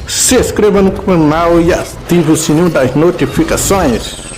Se inscreva no canal e ative o sininho das notificações.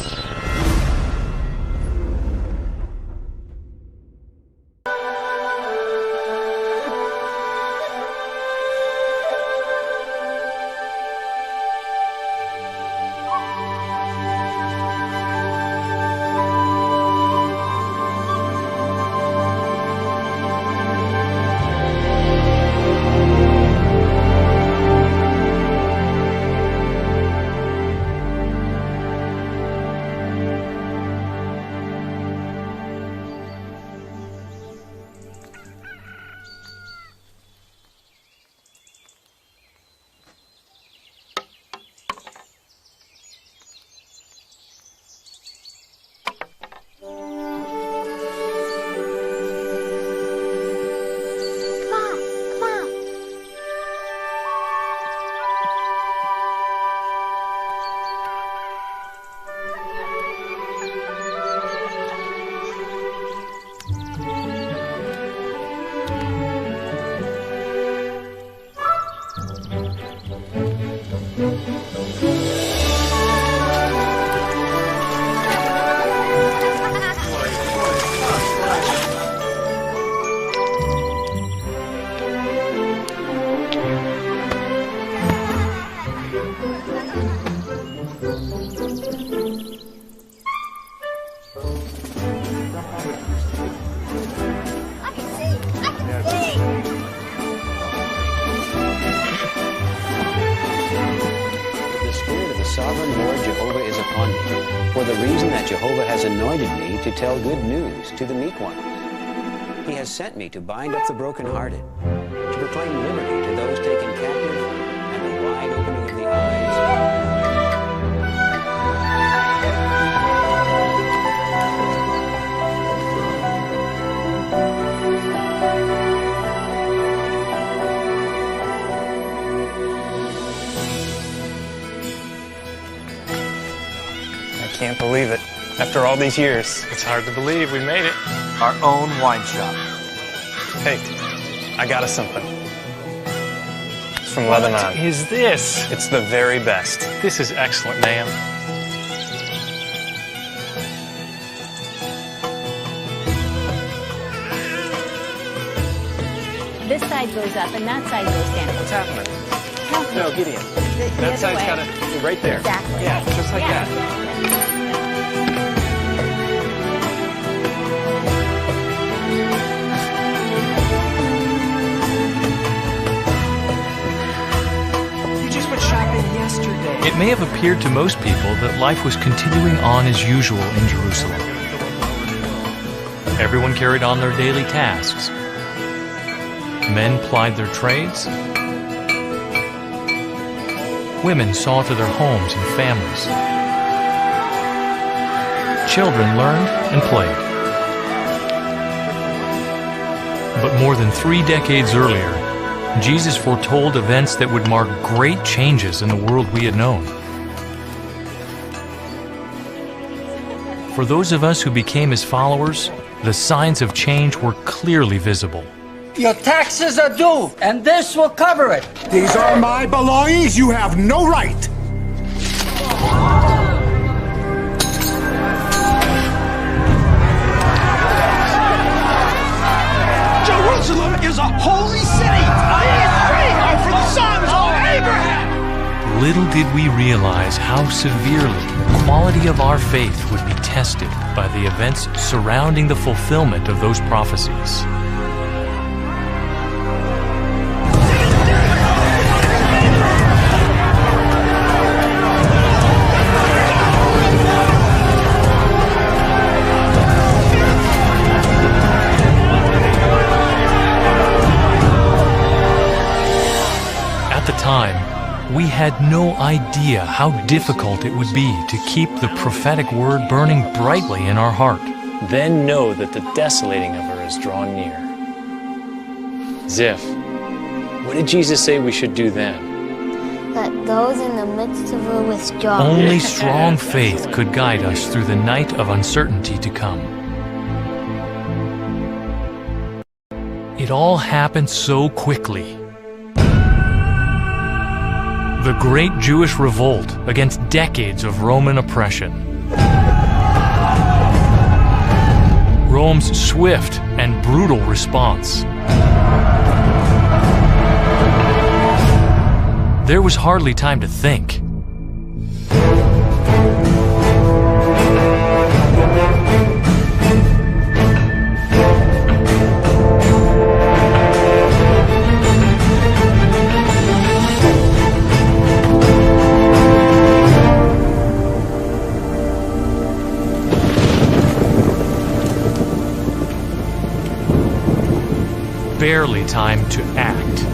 Sovereign Lord Jehovah is upon me, for the reason that Jehovah has anointed me to tell good news to the meek ones. He has sent me to bind up the brokenhearted, to proclaim liberty to those taken captive, and the wide opening of the eyes. I can't believe it. After all these years. It's hard to believe we made it. Our own wine shop. Hey, I got us something. It's from Lebanon. What is this? It's the very best. This is excellent, ma'am. This side goes up and that side goes down. What's happening? Help me. No, Gideon. The That other side's way. got to right there. Exactly. Yeah, just like that. You just went shopping yesterday. It may have appeared to most people that life was continuing on as usual in Jerusalem. Everyone carried on their daily tasks. Men plied their trades. Women saw to their homes and families. Children learned and played. But more than 3 decades earlier, Jesus foretold events that would mark great changes in the world we had known. For those of us who became his followers, the signs of change were clearly visible. Your taxes are due, and this will cover it. These are my belongings. You have no right. Jerusalem is a holy city. Are for the sons of Abraham. Little did we realize how severely the quality of our faith would be tested by the events surrounding the fulfillment of those prophecies. At the time, we had no idea how difficult it would be to keep the prophetic word burning brightly in our heart. Then know that the desolating of her is drawn near. Ziff, what did Jesus say we should do then? Let those in the midst of her withdraw. Only strong faith could guide us through the night of uncertainty to come. It all happened so quickly. The Great Jewish Revolt against decades of Roman oppression. Rome's swift and brutal response. There was hardly time to think. Barely time to act.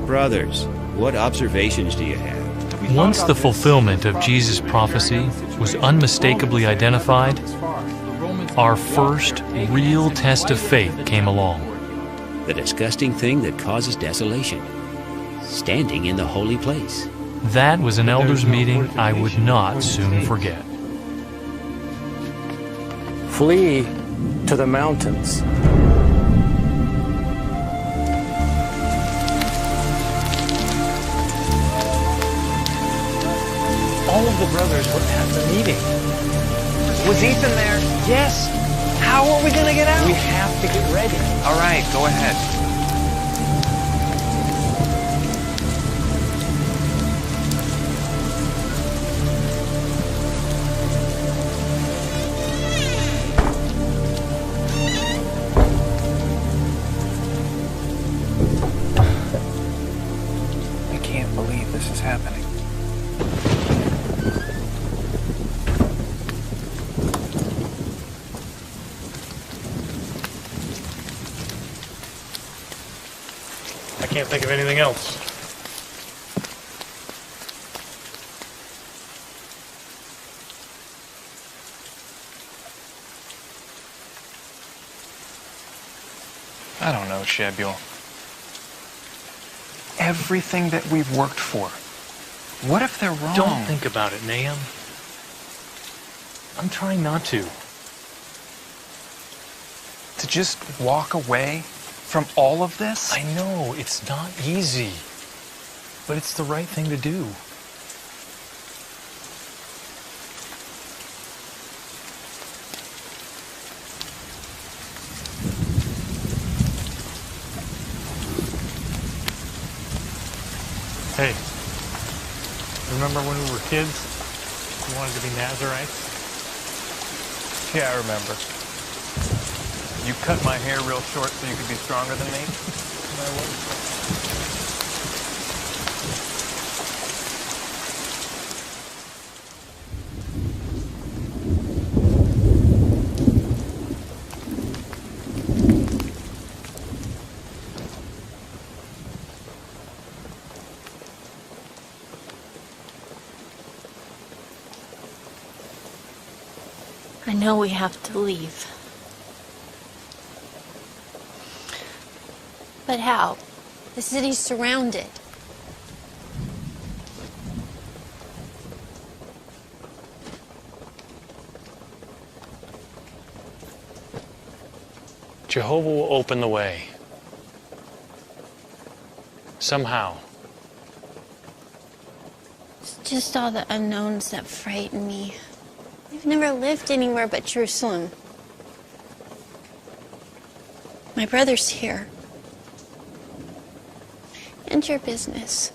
Brothers, what observations do you have? Once the fulfillment of Jesus' prophecy was unmistakably identified, our first real test of faith came along. The disgusting thing that causes desolation. Standing in the holy place. That was an elders' meeting I would not soon forget. Flee to the mountains. All of the brothers were at the meeting. Was Ethan there? Yes. How are we going to get out? We have to get ready. All right, go ahead. I can't believe this is happening. I can't think of anything else. I don't know, Shebuel. Everything that we've worked for. What if they're wrong? Don't think about it, Nahum. I'm trying not to. To just walk away from all of this? I know, it's not easy. But it's the right thing to do. Hey, remember when we were kids? We wanted to be Nazarites? Yeah, I remember. You cut my hair real short so you could be stronger than me? I know we have to leave. But how? The city's surrounded. Jehovah will open the way. Somehow. It's just all the unknowns that frighten me. I've never lived anywhere but Jerusalem. My brother's here. And your business.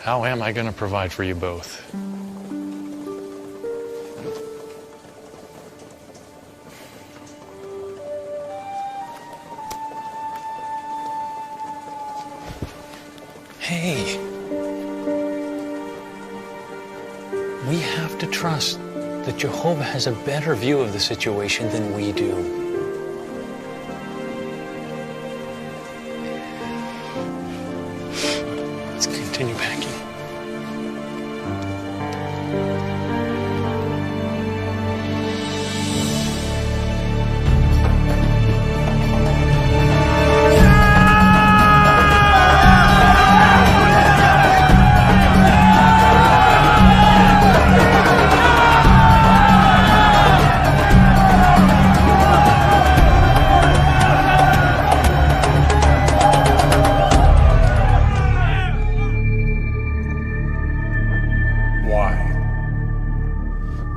How am I going to provide for you both? Hey, we have to trust that Jehovah has a better view of the situation than we do. Let's continue packing. Why?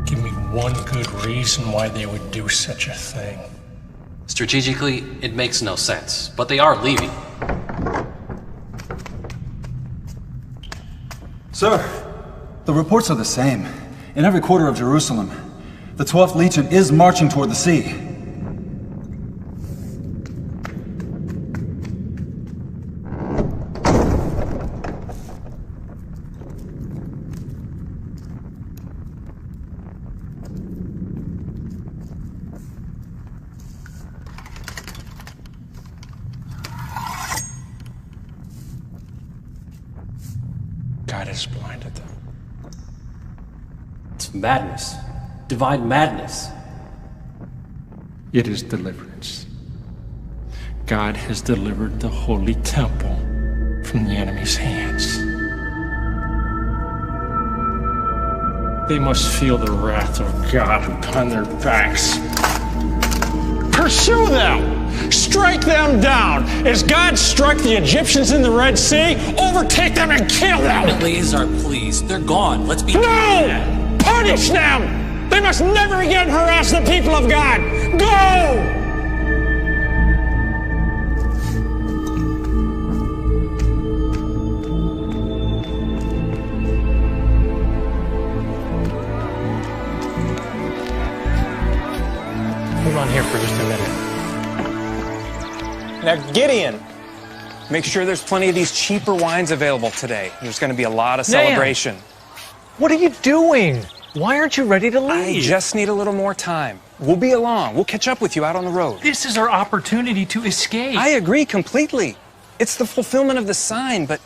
Give me one good reason why they would do such a thing. Strategically, it makes no sense, but they are leaving. Sir, the reports are the same. In every quarter of Jerusalem, the 12th Legion is marching toward the sea. God has blinded them. It's madness. Divine madness. It is deliverance. God has delivered the holy temple from the enemy's hands. They must feel the wrath of God upon their backs. Pursue them! Strike them down! As God struck the Egyptians in the Red Sea, overtake them and kill them! Ultimately is our pleas. They're gone. Let's be... No! Punish them! They must never again harass the people of God! Go! Hold on here for just a minute. Now, Gideon, make sure there's plenty of these cheaper wines available today. There's going to be a lot of celebration. What are you doing? Why aren't you ready to leave? I just need a little more time. We'll be along. We'll catch up with you out on the road. This is our opportunity to escape. I agree completely. It's the fulfillment of the sign, but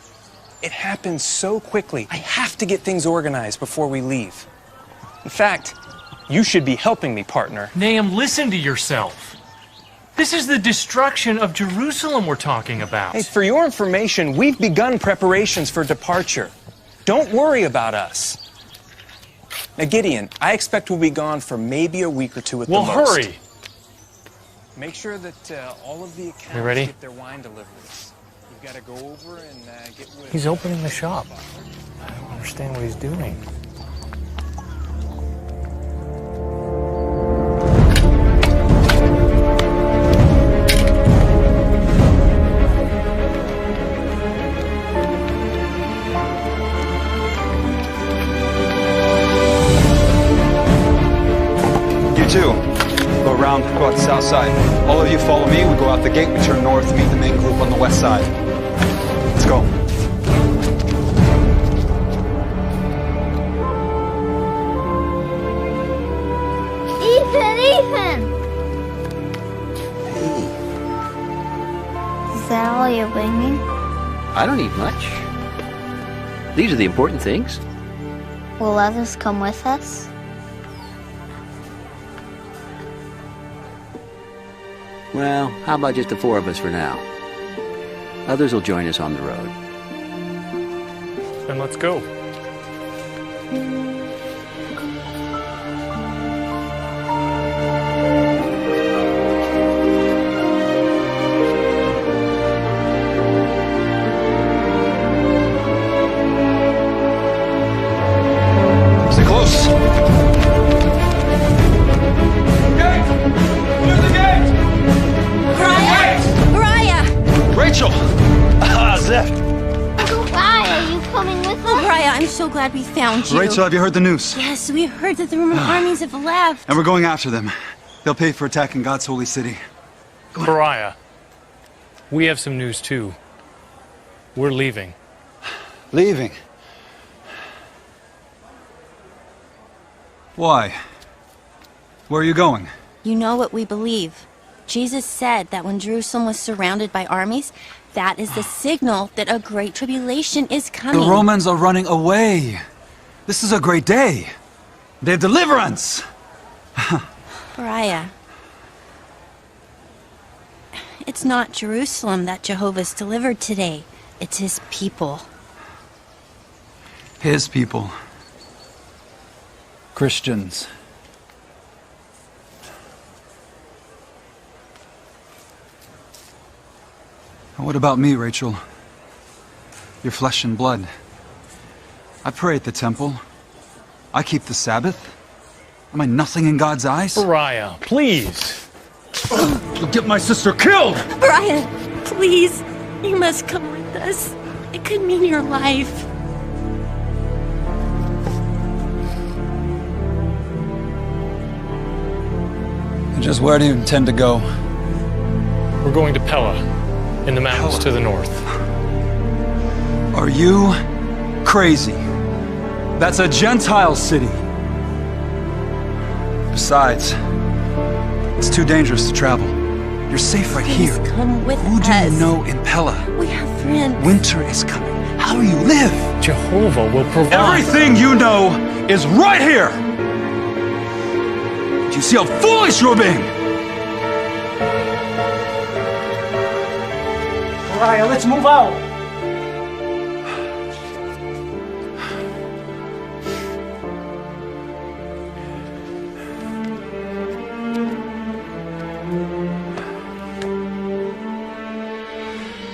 it happens so quickly. I have to get things organized before we leave. In fact, you should be helping me, partner. Nahum, listen to yourself. This is the destruction of Jerusalem we're talking about. Hey, for your information, we've begun preparations for departure. Don't worry about us. Now, Gideon, I expect we'll be gone for maybe a week or two at the most. Well, hurry. Make sure that all of the accounts get their wine deliveries. You've got to go over and get with... He's opening the shop. I don't understand what he's doing. Go out the south side. All of you follow me. We go out the gate. We turn north, meet the main group on the west side. Let's go. Ethan! Hey, Is that all you're bringing? I don't need much. These are the important things. Will others come with us? Well, how about just the four of us for now? Others will join us on the road. Then let's go. Stay close. Rachel! Zeph! Uncle Brian, are you coming with us? Oh, Brian, I'm so glad we found you. Rachel, have you heard the news? Yes, we heard that the Roman armies have left. And we're going after them. They'll pay for attacking God's holy city. Pariah, we have some news too. We're leaving. Leaving? Why? Where are you going? You know what we believe. Jesus said that when Jerusalem was surrounded by armies, that is the signal that a great tribulation is coming. The Romans are running away. This is a great day. Day of deliverance. Pariah, it's not Jerusalem that Jehovah's delivered today. It's his people. His people. Christians. And what about me, Rachel? Your flesh and blood. I pray at the temple. I keep the Sabbath? Am I nothing in God's eyes? Pariah, please. You'll get my sister killed! Brian, please. You must come with us. It could mean your life. And just where do you intend to go? We're going to Pela, in the mountains to the north. Are you crazy? That's a Gentile city. Besides, it's too dangerous to travel. You're safe right Please here. come with Who do us. you know in Pela? We have friends. Winter is coming. How do you live? Jehovah will provide. Everything you know is right here! Do you see how foolish you're being? Pariah, let's move out.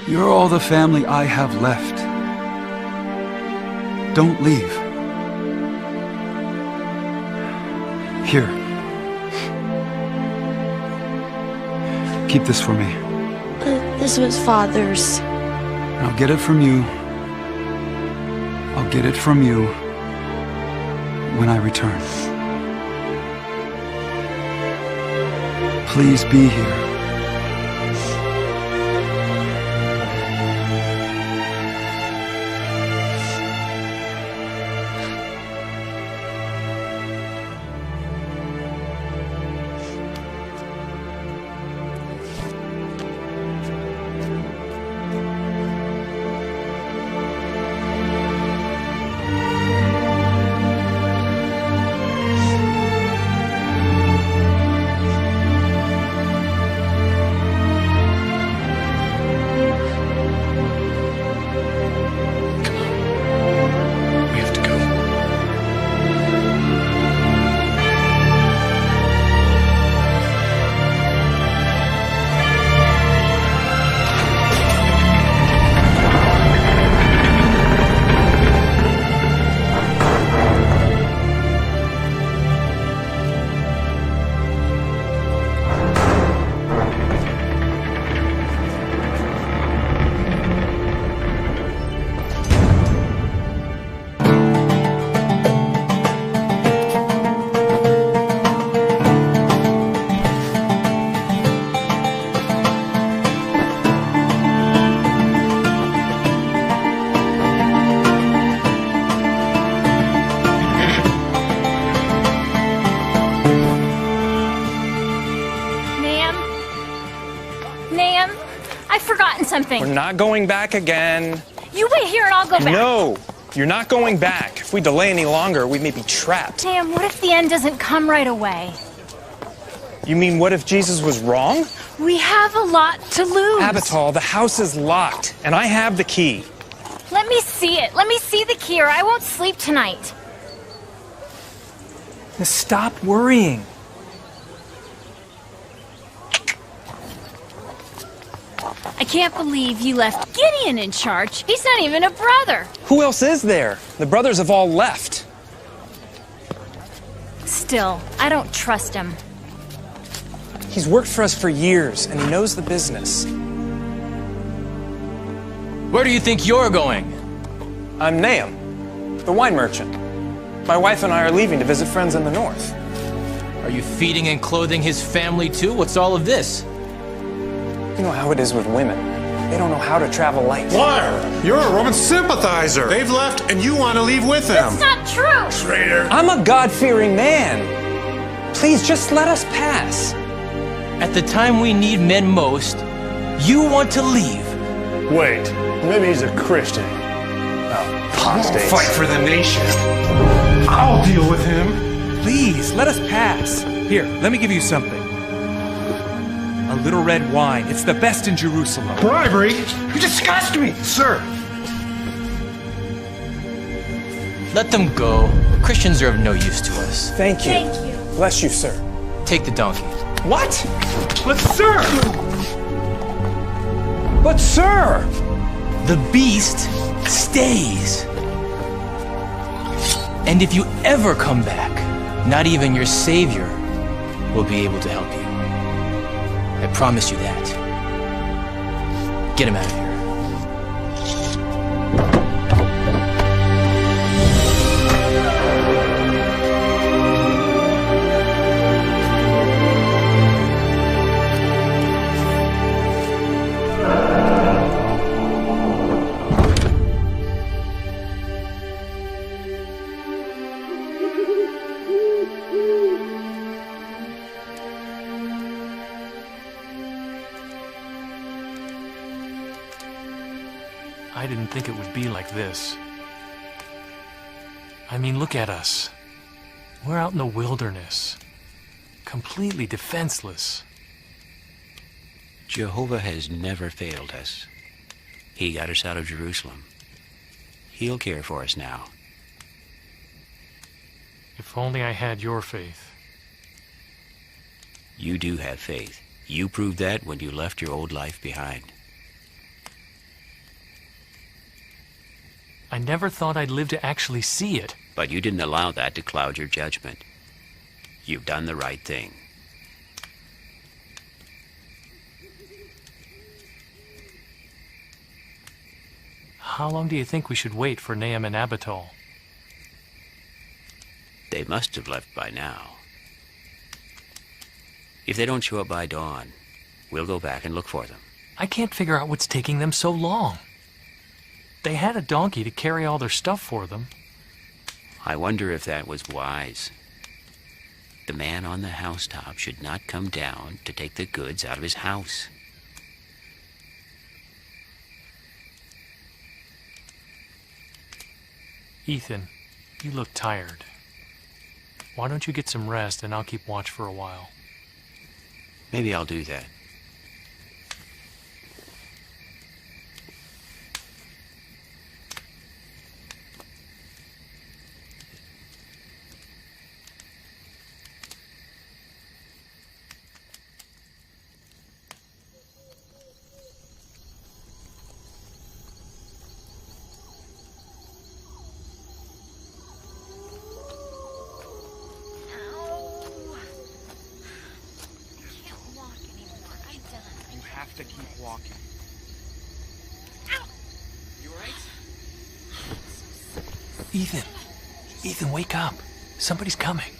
You're all the family I have left. Don't leave. Here. Keep this for me. This was Father's. And I'll get it from you. I'll get it from you when I return. Please be here. Something. We're not going back again. You wait here and I'll go back. No, you're not going back. If we delay any longer, we may be trapped. Sam, what if the end doesn't come right away? You mean what if Jesus was wrong? We have a lot to lose. Abital, the house is locked, and I have the key. Let me see it. Let me see the key or I won't sleep tonight. Stop worrying. I can't believe you left Gideon in charge. He's not even a brother. Who else is there? The brothers have all left. Still, I don't trust him. He's worked for us for years, and he knows the business. Where do you think you're going? I'm Nahum, the wine merchant. My wife and I are leaving to visit friends in the north. Are you feeding and clothing his family too? What's all of this? You know how it is with women. They don't know how to travel light. Liar! You're a Roman sympathizer. They've left and you want to leave with them. That's not true! Traitor! I'm a God-fearing man. Please, just let us pass. At the time we need men most, you want to leave. Wait, maybe he's a Christian. Apostates. Fight for the nation. I'll deal with him. Please, let us pass. Here, let me give you something. A little red wine. It's the best in Jerusalem. Bribery? You disgust me, sir. Let them go. Christians are of no use to us. Thank you. Thank you. Bless you, sir. Take the donkey. What? But sir! But sir! The beast stays. And if you ever come back, not even your savior will be able to help you. I promise you that. Get him out of here. I didn't think it would be like this. I mean, look at us. We're out in the wilderness, completely defenseless. Jehovah has never failed us. He got us out of Jerusalem. He'll care for us now. If only I had your faith. You do have faith. You proved that when you left your old life behind. I never thought I'd live to actually see it. But you didn't allow that to cloud your judgment. You've done the right thing. How long do you think we should wait for Nahum and Abital? They must have left by now. If they don't show up by dawn, we'll go back and look for them. I can't figure out what's taking them so long. They had a donkey to carry all their stuff for them. I wonder if that was wise. The man on the housetop should not come down to take the goods out of his house. Ethan, you look tired. Why don't you get some rest and I'll keep watch for a while? Maybe I'll do that. To keep walking. Ow. You alright? Ethan, wake up. Somebody's coming.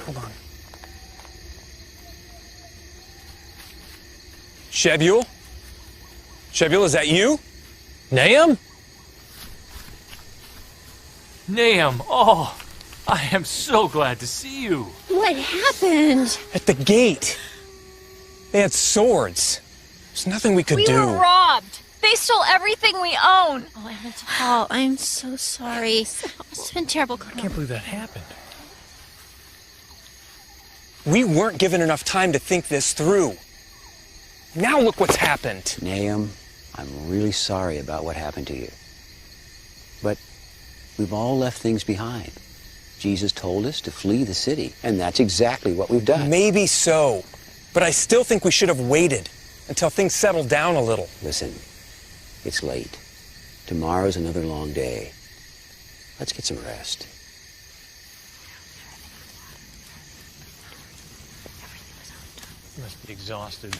Hold on. Shebuel? Shebuel, is that you? Nahum? Nahum, oh, I am so glad to see you. What happened? At the gate. They had swords. There's nothing we could do. We were robbed. They stole everything we own. Oh, Abital, I'm so sorry. It's been terrible. I can't believe that happened. We weren't given enough time to think this through. Now look what's happened. Nahum, I'm really sorry about what happened to you. But we've all left things behind. Jesus told us to flee the city, and that's exactly what we've done. Maybe so, but I still think we should have waited until things settled down a little. Listen, it's late. Tomorrow's another long day. Let's get some rest. You must be exhausted.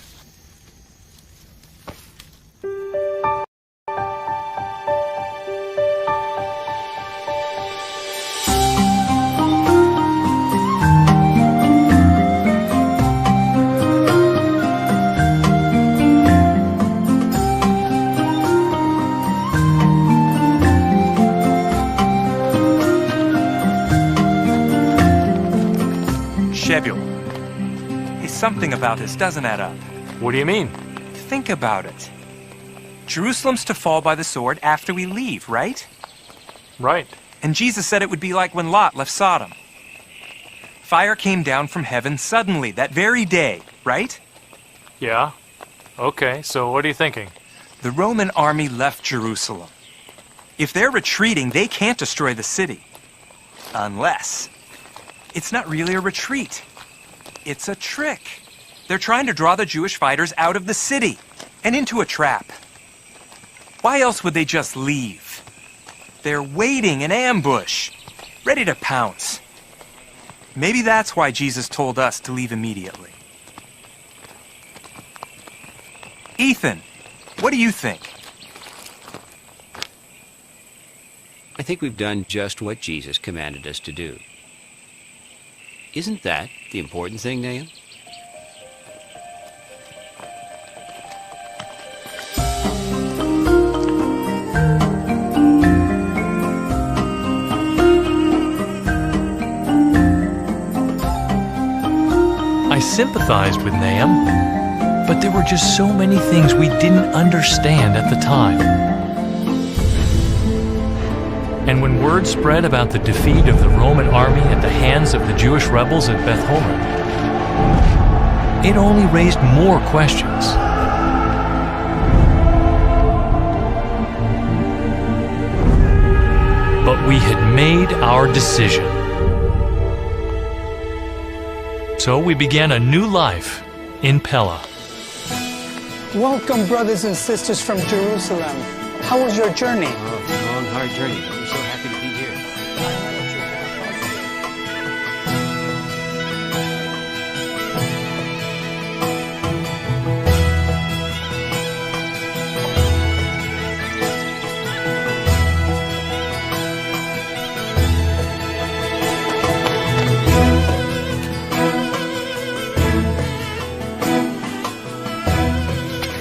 Something about this doesn't add up. What do you mean? Think about it. Jerusalem's to fall by the sword after we leave, right? Right. And Jesus said it would be like when Lot left Sodom. Fire came down from heaven suddenly, that very day, right? Yeah. Okay, so what are you thinking? The Roman army left Jerusalem. If they're retreating, they can't destroy the city. Unless it's not really a retreat. It's a trick. They're trying to draw the Jewish fighters out of the city and into a trap. Why else would they just leave? They're waiting in ambush, ready to pounce. Maybe that's why Jesus told us to leave immediately. Ethan, what do you think? I think we've done just what Jesus commanded us to do. Isn't that the important thing, Nahum? I sympathized with Nahum, but there were just so many things we didn't understand at the time. And when word spread about the defeat of the Roman army at the hands of the Jewish rebels at Beth Horon, it only raised more questions. But we had made our decision. So we began a new life in Pela. Welcome, brothers and sisters from Jerusalem. How was your journey? Long, hard journey, but we're so happy to be here.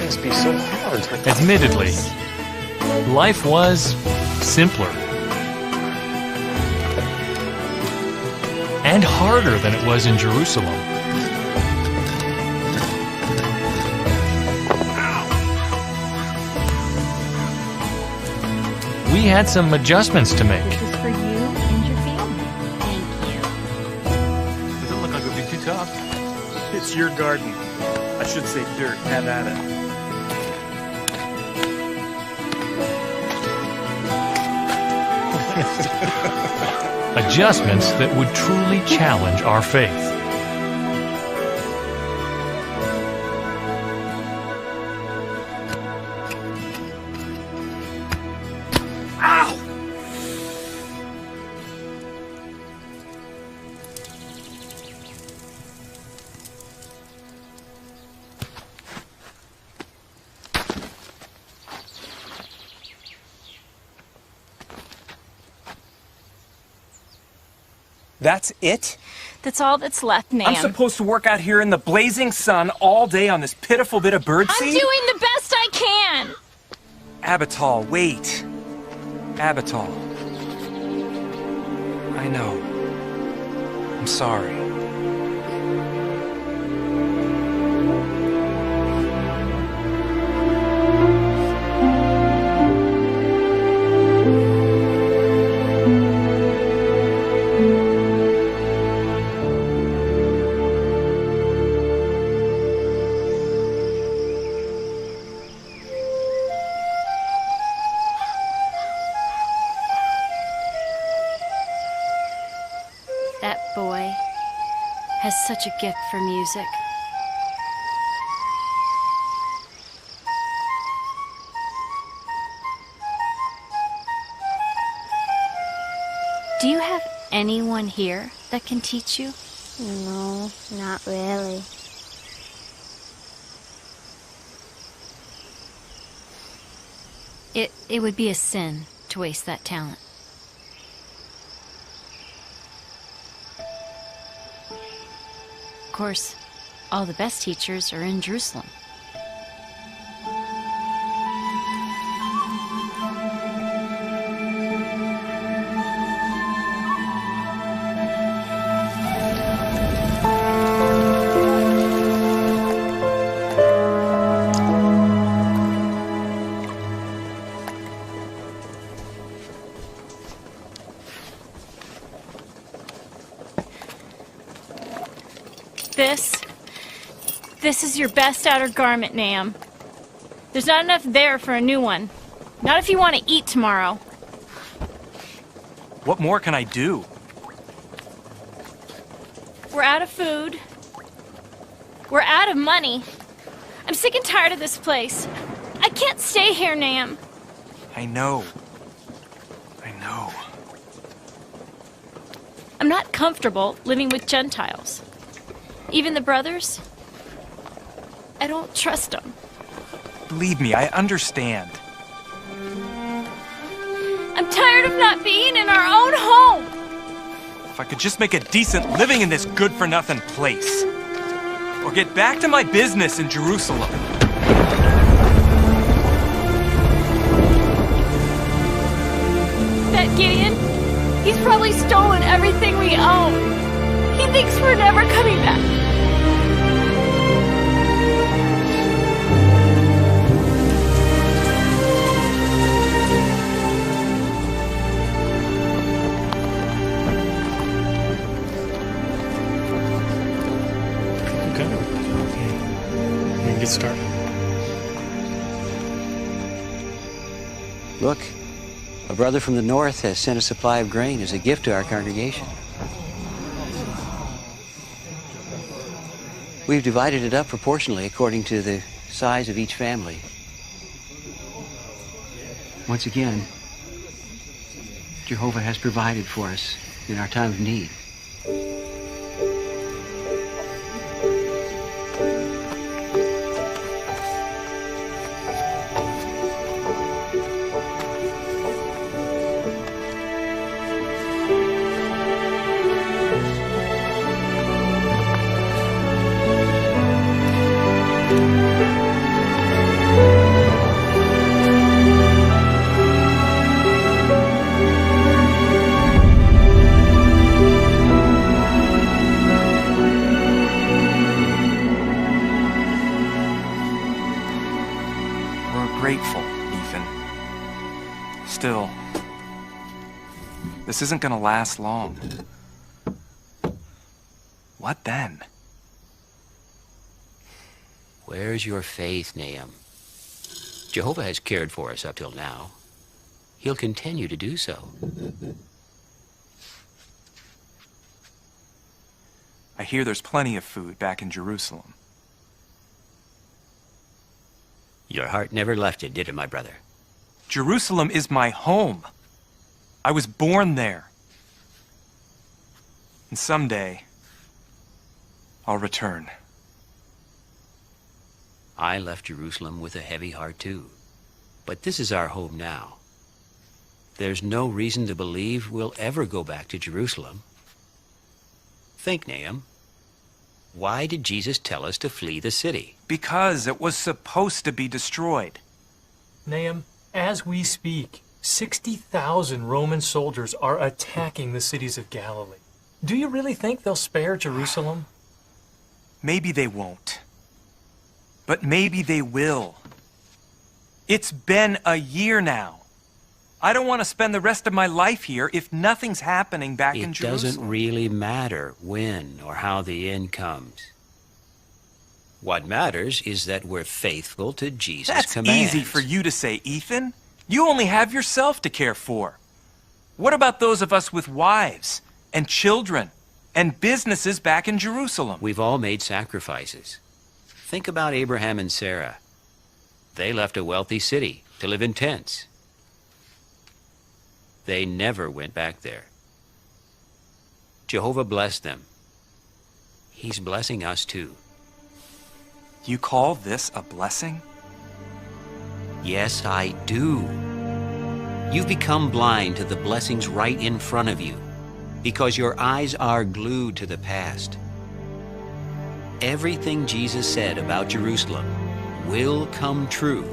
Must be so hard. Admittedly, life was simpler and harder than it was in Jerusalem. We had some adjustments to make. This is for you and your family. Thank you. Does it look like it would be too tough? It's your garden. I should say dirt. Have at it. Adjustments that would truly challenge our faith. Ow! That's it? That's all that's left, Nan. I'm supposed to work out here in the blazing sun all day on this pitiful bit of birdseed? I'm doing the best I can! Abital, wait. Abital. I know. I'm sorry. That boy has such a gift for music. Do you have anyone here that can teach you? No, not really. It would be a sin to waste that talent. Of course, all the best teachers are in Jerusalem. This is your best outer garment, Nahum. There's not enough there for a new one. Not if you want to eat tomorrow. What more can I do? We're out of food. We're out of money. I'm sick and tired of this place. I can't stay here, Nahum. I know. I know. I'm not comfortable living with Gentiles. Even the brothers. I don't trust them. Believe me, I understand. I'm tired of not being in our own home. If I could just make a decent living in this good-for-nothing place. Or get back to my business in Jerusalem. That Gideon, he's probably stolen everything we own. He thinks we're never coming back. Okay. We can get started. Look, a brother from the north has sent a supply of grain as a gift to our congregation. We've divided it up proportionally according to the size of each family. Once again, Jehovah has provided for us in our time of need. Grateful, Ethan. Still, this isn't gonna last long. What then? Where's your faith, Nahum? Jehovah has cared for us up till now. He'll continue to do so. I hear there's plenty of food back in Jerusalem. Your heart never left it, did it, my brother? Jerusalem is my home. I was born there. And someday, I'll return. I left Jerusalem with a heavy heart too. But this is our home now. There's no reason to believe we'll ever go back to Jerusalem. Think, Nahum. Why did Jesus tell us to flee the city? Because it was supposed to be destroyed. Nahum, as we speak, 60,000 Roman soldiers are attacking the cities of Galilee. Do you really think they'll spare Jerusalem? Maybe they won't. But maybe they will. It's been a year now. I don't want to spend the rest of my life here if nothing's happening back in Jerusalem. It doesn't really matter when or how the end comes. What matters is that we're faithful to Jesus' That's commands. easy for you to say, Ethan. You only have yourself to care for. What about those of us with wives and children and businesses back in Jerusalem? We've all made sacrifices. Think about Abraham and Sarah. They left a wealthy city to live in tents. They never went back there. Jehovah blessed them. He's blessing us too. You call this a blessing? Yes, I do. You've become blind to the blessings right in front of you because your eyes are glued to the past. Everything Jesus said about Jerusalem will come true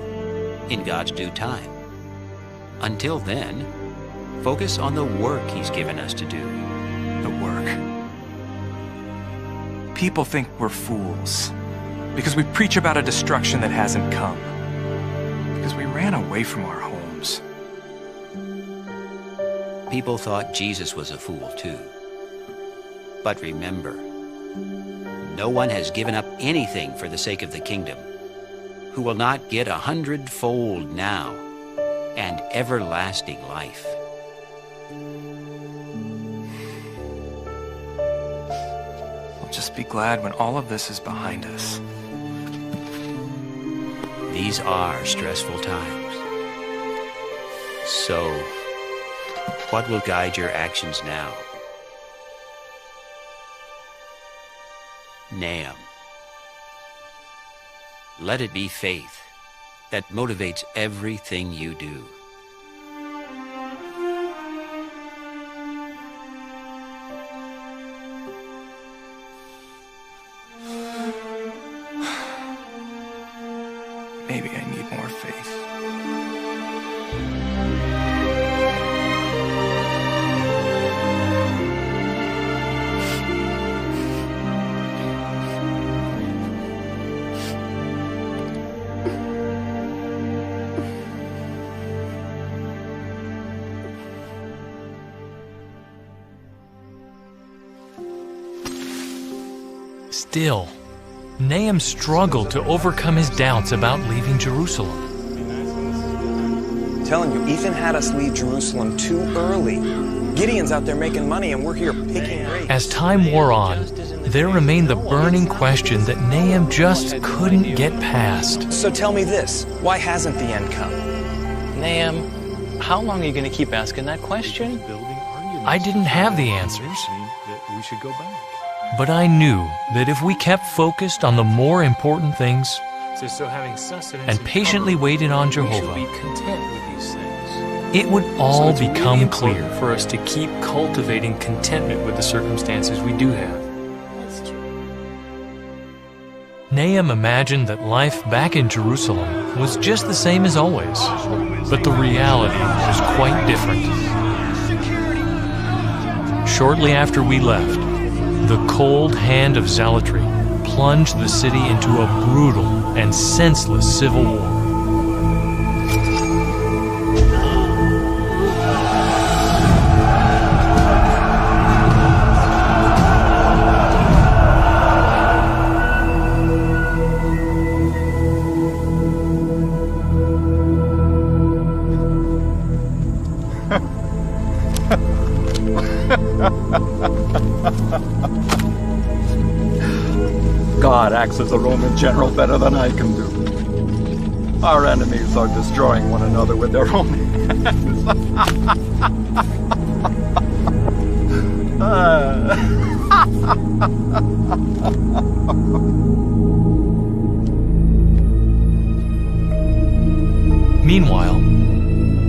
in God's due time. Until then, focus on the work He's given us to do. The work. People think we're fools because we preach about a destruction that hasn't come. Because we ran away from our homes. People thought Jesus was a fool too. But remember, no one has given up anything for the sake of the kingdom who will not get 100-fold now and everlasting life. I'll just be glad when all of this is behind us. These are stressful times. So, what will guide your actions now? Nahum. Let it be faith that motivates everything you do. Maybe I need more faith. Still, Nahum struggled to overcome his doubts about leaving Jerusalem. I'm telling you, Ethan had us leave Jerusalem too early. Gideon's out there making money and we're here picking grapes. As time wore on, there remained the burning question that Nahum just couldn't get past. So tell me this, why hasn't the end come? Nahum, how long are you going to keep asking that question? I didn't have the answers. We should go back. But I knew that if we kept focused on the more important things and patiently waited on Jehovah, it would all become clear for us to keep cultivating contentment with the circumstances we do have. Nahum imagined that life back in Jerusalem was just the same as always, but the reality was quite different. Shortly after we left, the cold hand of zealotry plunged the city into a brutal and senseless civil war. God acts as a Roman general better than I can do. Our enemies are destroying one another with their own hands. Meanwhile,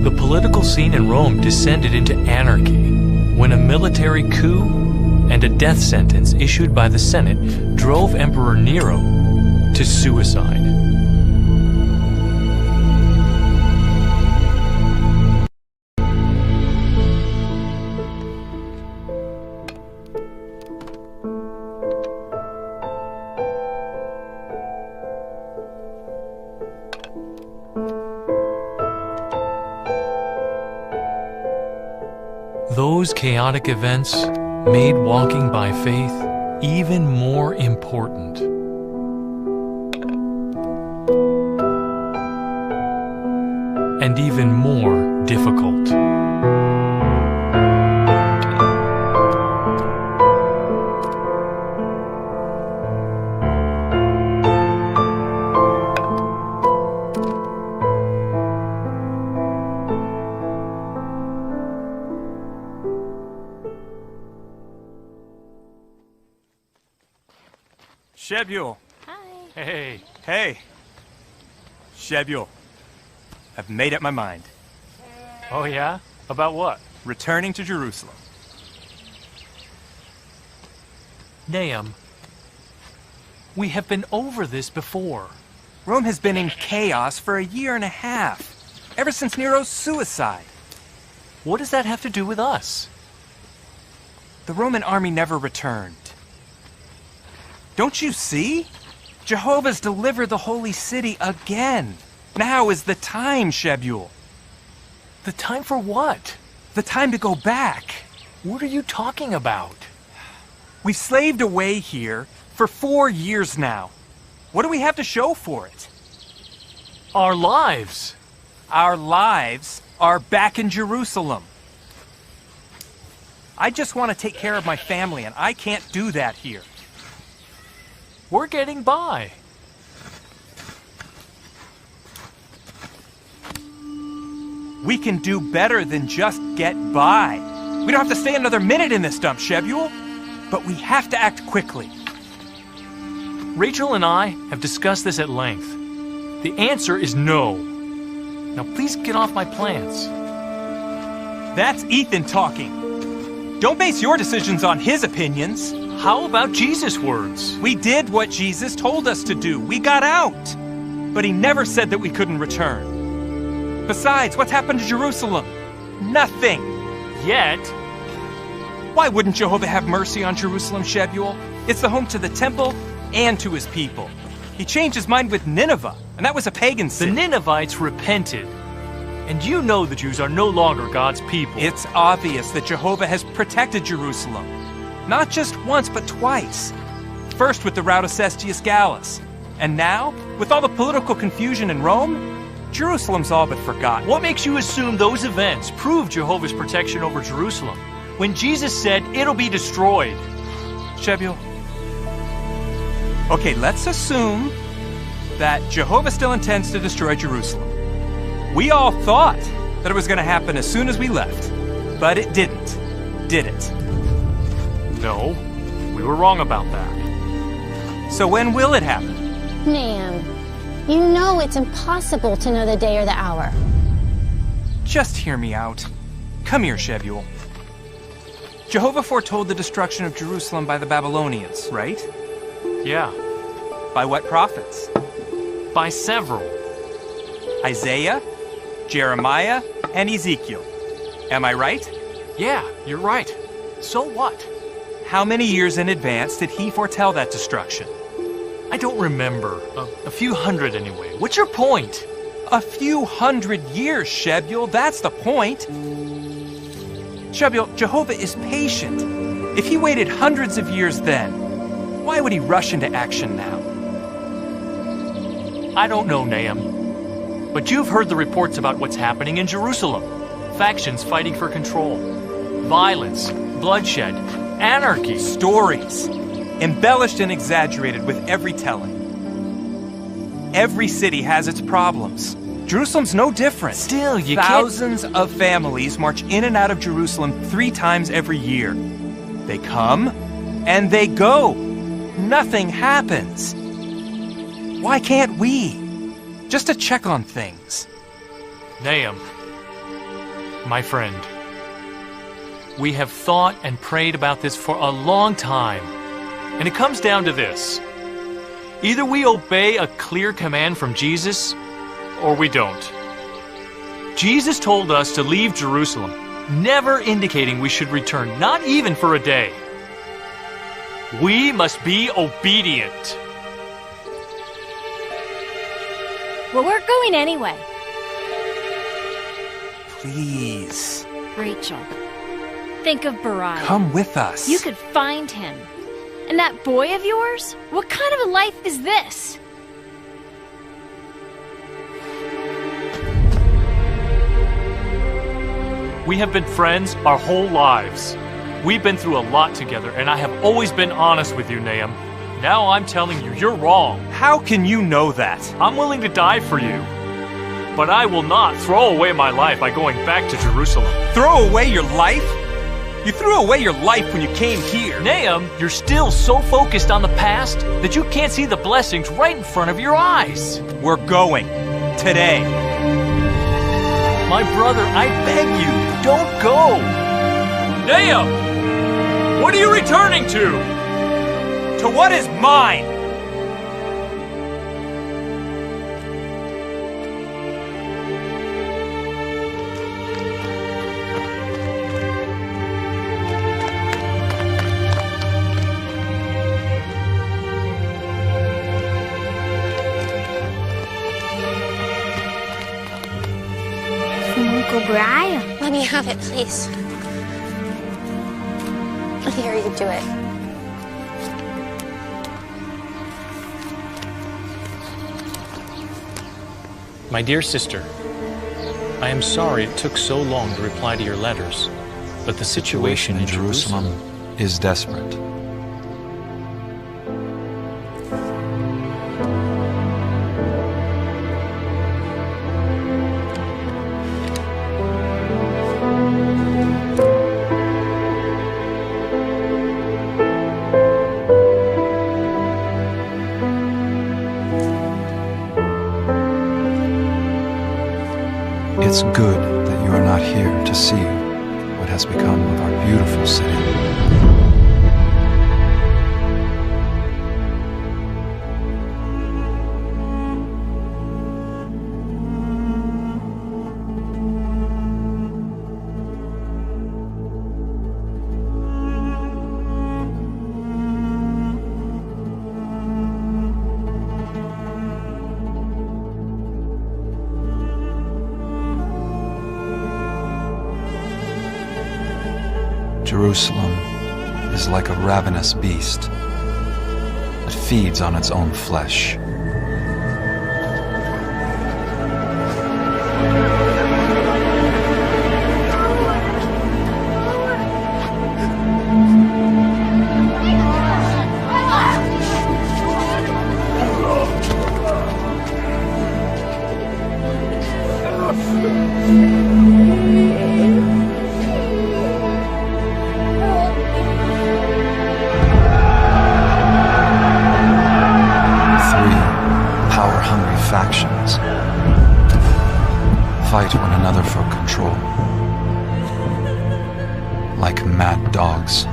the political scene in Rome descended into anarchy when a military coup and a death sentence issued by the Senate drove Emperor Nero to suicide. Those chaotic events made walking by faith even more important. And even more difficult. Shebuel. Hi. Hey. Hey. Shebuel. I've made up my mind. Oh yeah? About what? Returning to Jerusalem. Nahum, we have been over this before. Rome has been in chaos for 1.5 years, ever since Nero's suicide. What does that have to do with us? The Roman army never returned. Don't you see? Jehovah's delivered the holy city again. Now is the time, Shebuel. The time for what? The time to go back. What are you talking about? We've slaved away here for 4 years now. What do we have to show for it? Our lives. Our lives are back in Jerusalem. I just want to take care of my family, and I can't do that here. We're getting by. We can do better than just get by. We don't have to stay another minute in this dump, Shebuel. But we have to act quickly. Rachel and I have discussed this at length. The answer is no. Now please get off my plans. That's Ethan talking. Don't base your decisions on his opinions. How about Jesus' words? We did what Jesus told us to do. We got out. But he never said that we couldn't return. Besides, what's happened to Jerusalem? Nothing. Yet. Why wouldn't Jehovah have mercy on Jerusalem, Shebuel? It's the home to the temple and to his people. He changed his mind with Nineveh, and that was a pagan sin. The Ninevites repented. And you know the Jews are no longer God's people. It's obvious that Jehovah has protected Jerusalem. Not just once, but twice. First with the rout of Cestius Gallus. And now, with all the political confusion in Rome, Jerusalem's all but forgotten. What makes you assume those events prove Jehovah's protection over Jerusalem, when Jesus said it'll be destroyed? Shebuel. Okay, let's assume that Jehovah still intends to destroy Jerusalem. We all thought that it was going to happen as soon as we left, but it didn't, did it? No, we were wrong about that. So when will it happen? Ma'am, you know it's impossible to know the day or the hour. Just hear me out. Come here, Shebuel. Jehovah foretold the destruction of Jerusalem by the Babylonians, right? Yeah. By what prophets? By several. Isaiah, Jeremiah, and Ezekiel. Am I right? Yeah, you're right. So what? How many years in advance did he foretell that destruction? I don't remember. A few hundred anyway. What's your point? A few hundred years, Shebuel. That's the point. Shebuel, Jehovah is patient. If he waited hundreds of years then, why would he rush into action now? I don't know, Nahum. But you've heard the reports about what's happening in Jerusalem. Factions fighting for control. Violence, bloodshed, anarchy. Stories. Embellished and exaggerated with every telling. Every city has its problems. Jerusalem's no different. Still, you Thousands of families march in and out of Jerusalem 3 times every year. They come and they go. Nothing happens. Why can't we? Just to check on things. Nahum, my friend, we have thought and prayed about this for a long time. And it comes down to this. Either we obey a clear command from Jesus, or we don't. Jesus told us to leave Jerusalem, never indicating we should return, not even for a day. We must be obedient. Well, we're going anyway. Please. Rachel, think of Bariah. Come with us. You could find him. And that boy of yours? What kind of a life is this? We have been friends our whole lives. We've been through a lot together, and I have always been honest with you, Nahum. Now I'm telling you, you're wrong. How can you know that? I'm willing to die for you. But I will not throw away my life by going back to Jerusalem. Throw away your life? You threw away your life when you came here. Nahum, you're still so focused on the past that you can't see the blessings right in front of your eyes. We're going. Today. My brother, I beg you, don't go. Nahum, what are you returning to? To what is mine. Brian. Let me have it, please. Here, you do it. My dear sister, I am sorry it took so long to reply to your letters, but the situation in Jerusalem is desperate. It's good that you are not here to see what has become of our beautiful city. Jerusalem is like a ravenous beast that feeds on its own flesh. Factions fight one another for control, like mad dogs.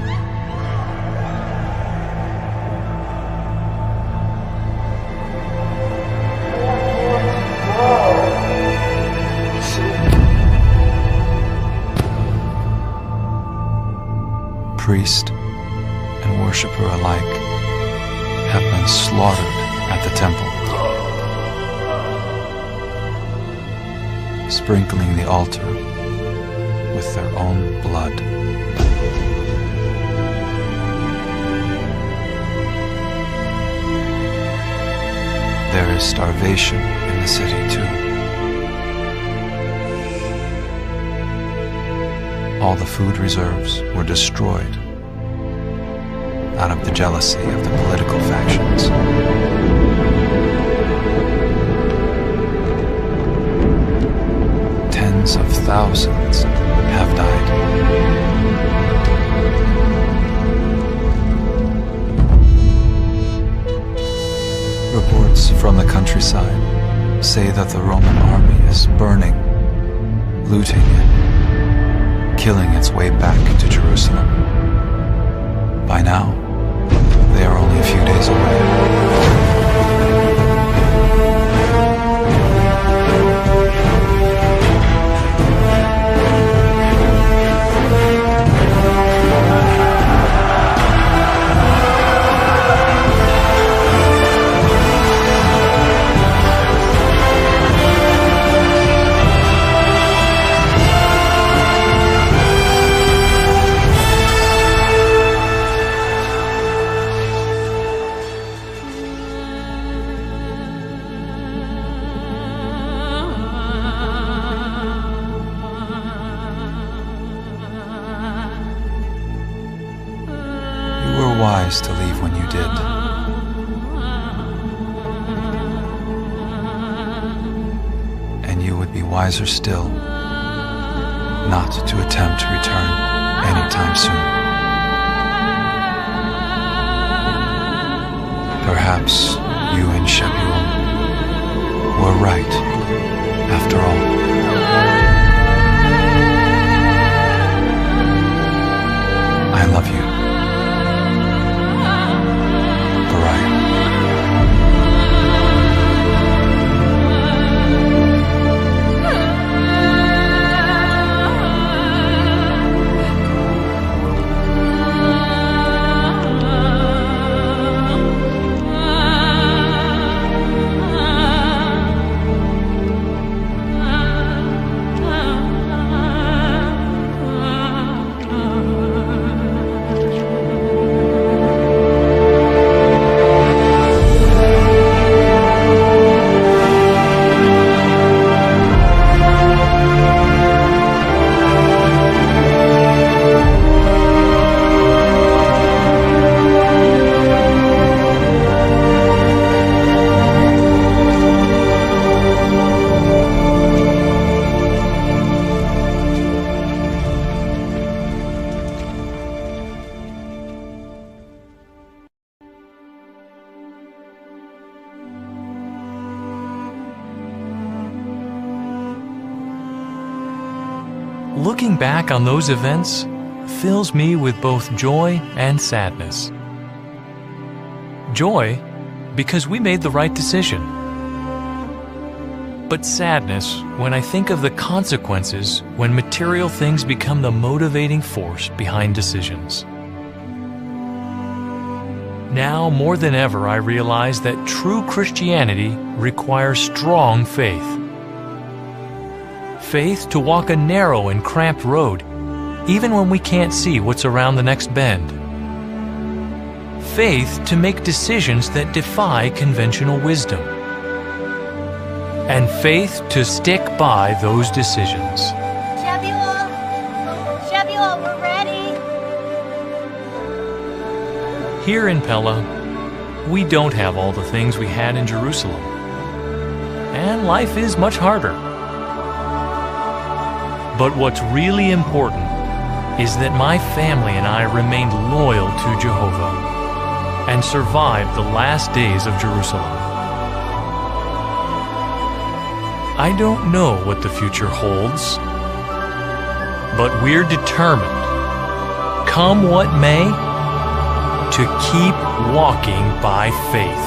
Priest and worshiper alike have been slaughtered at the temple, sprinkling the altar with their own blood. There is starvation in the city too. All the food reserves were destroyed out of the jealousy of the political factions. Tens of thousands have died. Reports from the countryside say that the Roman army is burning, looting it, killing its way back to Jerusalem. By now, they are only a few days away. Wise to leave when you did. And you would be wiser still not to attempt to return anytime soon. Perhaps you and Shebuel were right after all. I love you. looking back on those events fills me with both joy and sadness. Joy, because we made the right decision. But sadness when I think of the consequences when material things become the motivating force behind decisions. Now more than ever, I realize that true Christianity requires strong faith. Faith to walk a narrow and cramped road, even when we can't see what's around the next bend. Faith to make decisions that defy conventional wisdom. And faith to stick by those decisions. Shebuel, we're ready. Here in Pela, we don't have all the things we had in Jerusalem. And life is much harder. But what's really important is that my family and I remained loyal to Jehovah and survived the last days of Jerusalem. I don't know what the future holds, but we're determined, come what may, to keep walking by faith.